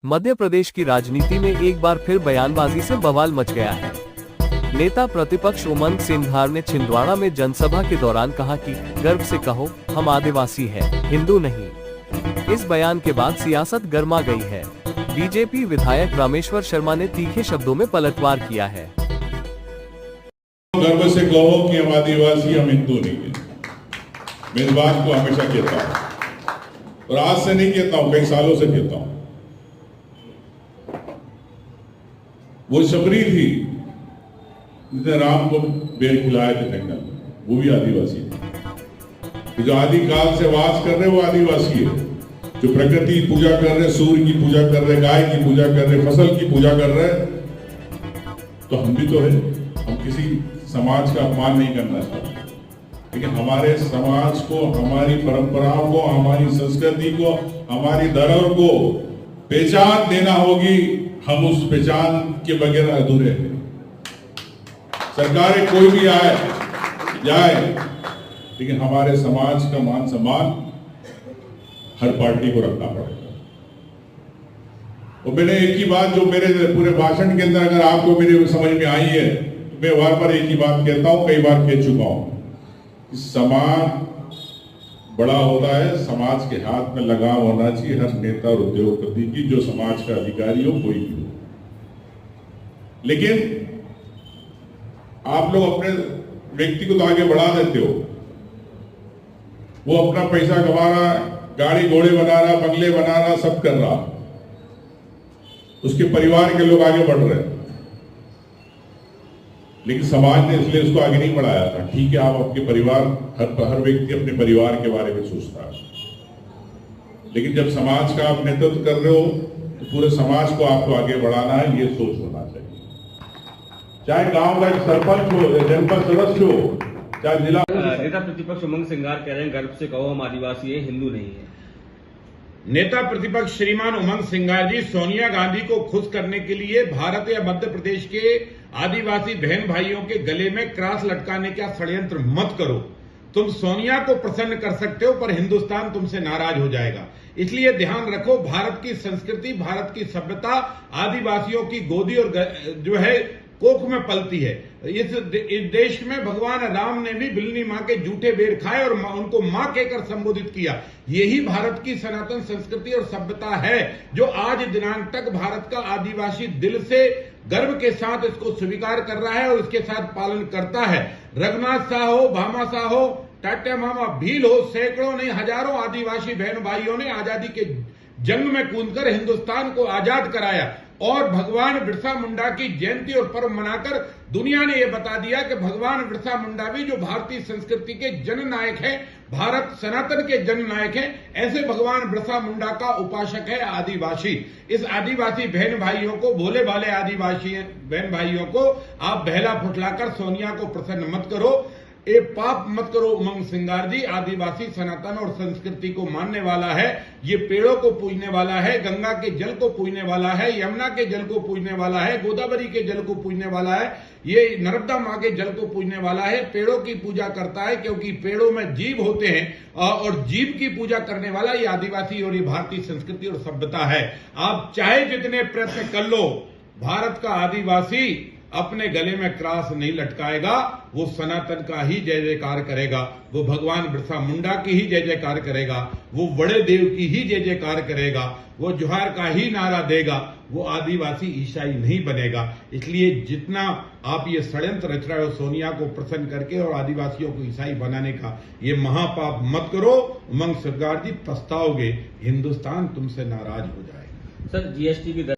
मध्य प्रदेश की राजनीति में एक बार फिर बयानबाजी से बवाल मच गया है। नेता प्रतिपक्ष उमंग सिंघार ने छिंदवाड़ा में जनसभा के दौरान कहा कि गर्व से कहो हम आदिवासी हैं, हिंदू नहीं। इस बयान के बाद सियासत गर्मा गई है। बीजेपी विधायक रामेश्वर शर्मा ने तीखे शब्दों में पलटवार किया है। गर्व से कहो कि हम आदिवासी, हम हिंदू नहीं है। मैं इस बात को हमेशा कहता हूँ और आज से नहीं कहता हूँ, कई सालों से कहता हूँ। वो शबरी थी जिसने राम को बेर खिलाए थे जंगल में, वो भी आदिवासी थे। जो आदिकाल से वास कर रहे वो आदिवासी है। जो प्रकृति की पूजा कर रहे, सूर्य की पूजा कर रहे, गाय की पूजा कर रहे, फसल की पूजा कर रहे, तो हम भी तो है। हम किसी समाज का अपमान नहीं करना चाहते, लेकिन हमारे समाज को, हमारी परंपराओं को, हमारी संस्कृति को, हमारी धरोहर को पहचान देना होगी। हम उस पहचान के बगैर अधूरे हैं। सरकारें कोई भी आए जाए, लेकिन हमारे समाज का मान सम्मान हर पार्टी को रखना पड़ेगा। और मैंने एक ही बात, जो मेरे पूरे भाषण के अंदर अगर आपको मेरी समझ में आई है, तो मैं बार बार एक ही बात कहता हूं, कई बार कह चुका हूं। समाज बड़ा होता है, समाज के हाथ में लगाव होना चाहिए हर नेता और उद्योगपति की, जो समाज का अधिकारी हो, कोई भी हो। लेकिन आप लोग अपने व्यक्ति को तो आगे बढ़ा देते हो। वो अपना पैसा कमा रहा, गाड़ी घोड़े बना रहा, बंगले बना रहा, सब कर रहा, उसके परिवार के लोग आगे बढ़ रहे हैं, लेकिन समाज ने इसलिए उसको आगे नहीं बढ़ाया था। ठीक है, आप अपने परिवार, हर व्यक्ति अपने परिवार के बारे में सोचता है, लेकिन जब समाज का आप नेतृत्व कर रहे हो तो पूरे समाज को आपको आगे बढ़ाना है, ये सोच होना चाहिए। चाहे गांव का सरपंच हो, जनपद सदस्य हो, चाहे जिला। नेता प्रतिपक्ष उमंग सिंघार कह रहे हैं गर्व से कहो हम आदिवासी हैं, हिंदू नहीं है। नेता प्रतिपक्ष श्रीमान उमंग सिंघार जी, सोनिया गांधी को खुश करने के लिए भारत या मध्य प्रदेश के आदिवासी बहन भाइयों के गले में क्रॉस लटकाने का षड्यंत्र मत करो। तुम सोनिया को प्रसन्न कर सकते हो, पर हिंदुस्तान तुमसे नाराज हो जाएगा। इसलिए ध्यान रखो, भारत की संस्कृति, भारत की सभ्यता आदिवासियों की गोदी और जो है कोख में पलती है। इस देश में भगवान राम ने भी बिल्ली मां के जूठे बेर खाए और उनको मां कहकर संबोधित किया। यही भारत की सनातन संस्कृति और सभ्यता है, जो आज दिनांक तक भारत का आदिवासी दिल से गर्व के साथ इसको स्वीकार कर रहा है और इसके साथ पालन करता है। रघुनाथ शाह हो, भामा शाह हो, टाटा मामा भील हो, सैकड़ों नहीं हजारों आदिवासी बहन भाइयों ने आजादी के जंग में कूदकर हिंदुस्तान को आजाद कराया और भगवान बिरसा मुंडा की जयंती और पर्व मनाकर दुनिया ने यह बता दिया कि भगवान बिरसा मुंडा भी जो भारतीय संस्कृति के जननायक हैं, भारत सनातन के जननायक हैं, ऐसे भगवान बिरसा मुंडा का उपासक है आदिवासी। इस आदिवासी बहन भाइयों को, भोले भाले आदिवासी बहन भाइयों को आप बहला फुसलाकर सोनिया को प्रसन्न मत करो। ये पाप मत करो। उमंग सिंघार जी आदिवासी सनातन और संस्कृति को मानने वाला है। ये पेड़ों को पूजने वाला है, गंगा के जल को पूजने वाला है, यमुना के जल को पूजने वाला है, गोदावरी के जल को पूजने वाला है, ये नर्मदा मां के जल को पूजने वाला है। पेड़ों की पूजा करता है क्योंकि पेड़ों में जीव होते हैं और जीव की पूजा करने वाला ये आदिवासी और ये भारतीय संस्कृति और सभ्यता है। आप चाहे जितने प्रयत्न कर लो, भारत का आदिवासी अपने गले में क्रॉस नहीं लटकाएगा। वो सनातन का ही जय जयकार करेगा, वो भगवान बिरसा मुंडा की ही जय जयकार करेगा, वो बड़े देव की ही जय जयकार करेगा, वो जोहार का ही नारा देगा। वो आदिवासी ईसाई नहीं बनेगा। इसलिए जितना आप ये षड्यंत्र रच रहे हो सोनिया को प्रसन्न करके और आदिवासियों को ईसाई बनाने का, ये महापाप मत करो। उमंग सिंघार जी, पछताओगे, हिंदुस्तान तुमसे नाराज हो जाएगा। सर, जीएसटी की